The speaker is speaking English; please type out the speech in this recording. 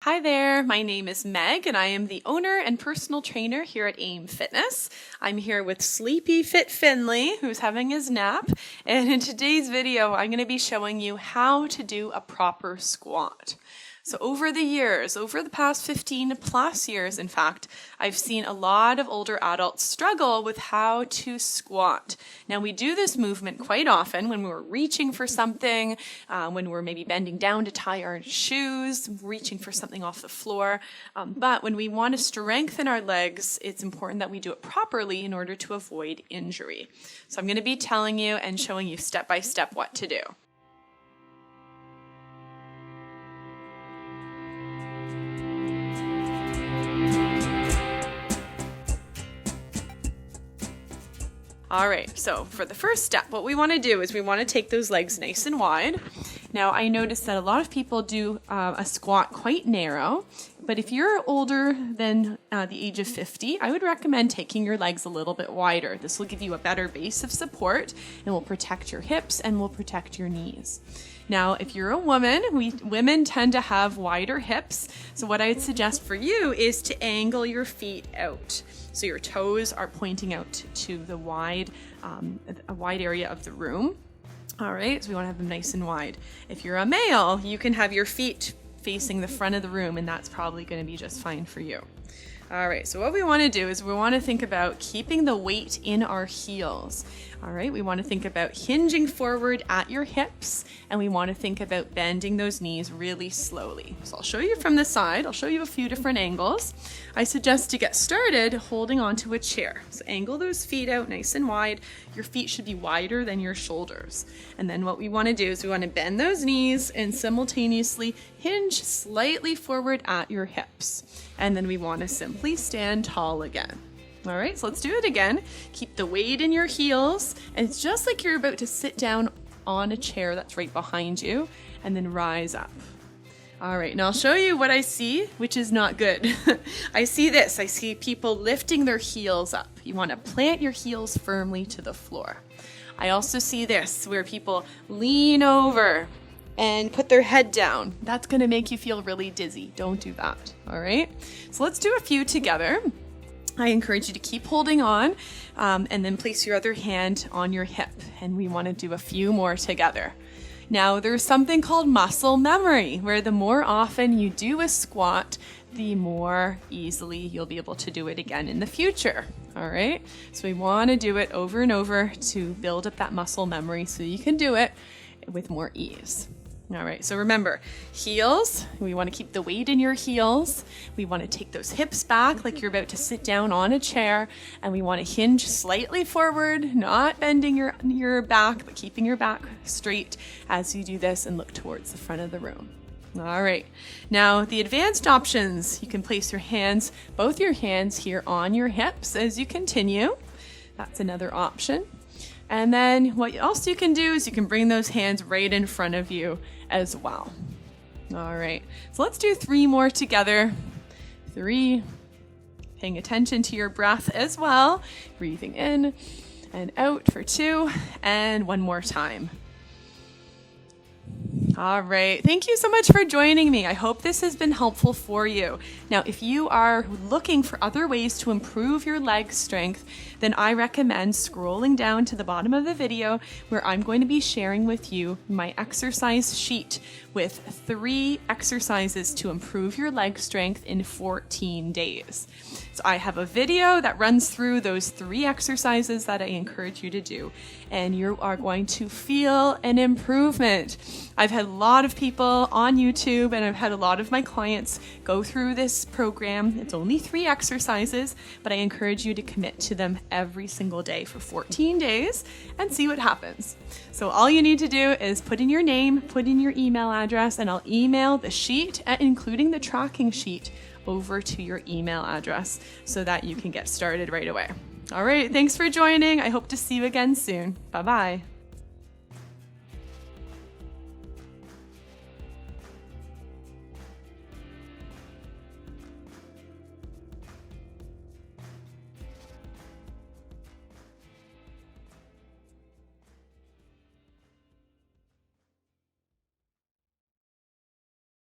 Hi there, my name is Meg and I am the owner and personal trainer here at AIM Fitness. I'm here with Sleepy Fit Finley, who's having his nap, and in today's video I'm going to be showing you how to do a proper squat. So over the past 15 plus years, in fact, I've seen a lot of older adults struggle with how to squat. Now we do this movement quite often when we're reaching for something, when we're maybe bending down to tie our shoes, reaching for something off the floor. But when we want to strengthen our legs, it's important that we do it properly in order to avoid injury. So I'm going to be telling you and showing you step by step what to do. All right, so for the first step, what we want to do is we want to take those legs nice and wide. Now, I noticed that a lot of people do a squat quite narrow, but if you're older than the age of 50, I would recommend taking your legs a little bit wider. This will give you a better base of support and will protect your hips and will protect your knees. Now, if you're a woman, women tend to have wider hips, so what I'd suggest for you is to angle your feet out. So your toes are pointing out to the a wide area of the room. All right, so we want to have them nice and wide. If you're a male, you can have your feet facing the front of the room, and that's probably going to be just fine for you. All right, so what we want to do is we want to think about keeping the weight in our heels. All right, we want to think about hinging forward at your hips, and we want to think about bending those knees really slowly. So I'll show you from the side. I'll show you a few different angles. I suggest to get started holding onto a chair. So angle those feet out nice and wide. Your feet should be wider than your shoulders. And then what we want to do is we want to bend those knees and simultaneously hinge slightly forward at your hips. And then we want to simply stand tall again. All right, so let's do it again. Keep the weight in your heels, and it's just like you're about to sit down on a chair that's right behind you, and then rise up. All right, now I'll show you what I see, which is not good. I see this. I see people lifting their heels up. You want to plant your heels firmly to the floor. I also see this, where people lean over and put their head down. That's going to make you feel really dizzy. Don't do that. All right, so let's do a few together. I encourage you to keep holding on and then place your other hand on your hip, and we want to do a few more together. Now, there's something called muscle memory, where the more often you do a squat, the more easily you'll be able to do it again in the future. All right, so we want to do it over and over to build up that muscle memory so you can do it with more ease. All right, so remember, heels, we want to keep the weight in your heels. We want to take those hips back like you're about to sit down on a chair, and we want to hinge slightly forward, not bending your back, but keeping your back straight as you do this and look towards the front of the room. All right, now the advanced options, you can place your hands, both your hands here on your hips as you continue. That's another option. And then what else you can do is you can bring those hands right in front of you as well. All right, so let's do 3 more together. 3, paying attention to your breath as well. Breathing in and out for 2, and 1 more time. All right, thank you so much for joining me. I hope this has been helpful for you. Now, if you are looking for other ways to improve your leg strength, then I recommend scrolling down to the bottom of the video, where I'm going to be sharing with you my exercise sheet with 3 exercises to improve your leg strength in 14 days. So I have a video that runs through those 3 exercises that I encourage you to do, and you are going to feel an improvement. I've had a lot of people on YouTube, and I've had a lot of my clients go through this program. It's only 3 exercises, but I encourage you to commit to them every single day for 14 days and see what happens. So all you need to do is put in your name, put in your email address, and I'll email the sheet, including the tracking sheet, over to your email address so that you can get started right away. All right, thanks for joining. I hope to see you again soon. Bye-bye.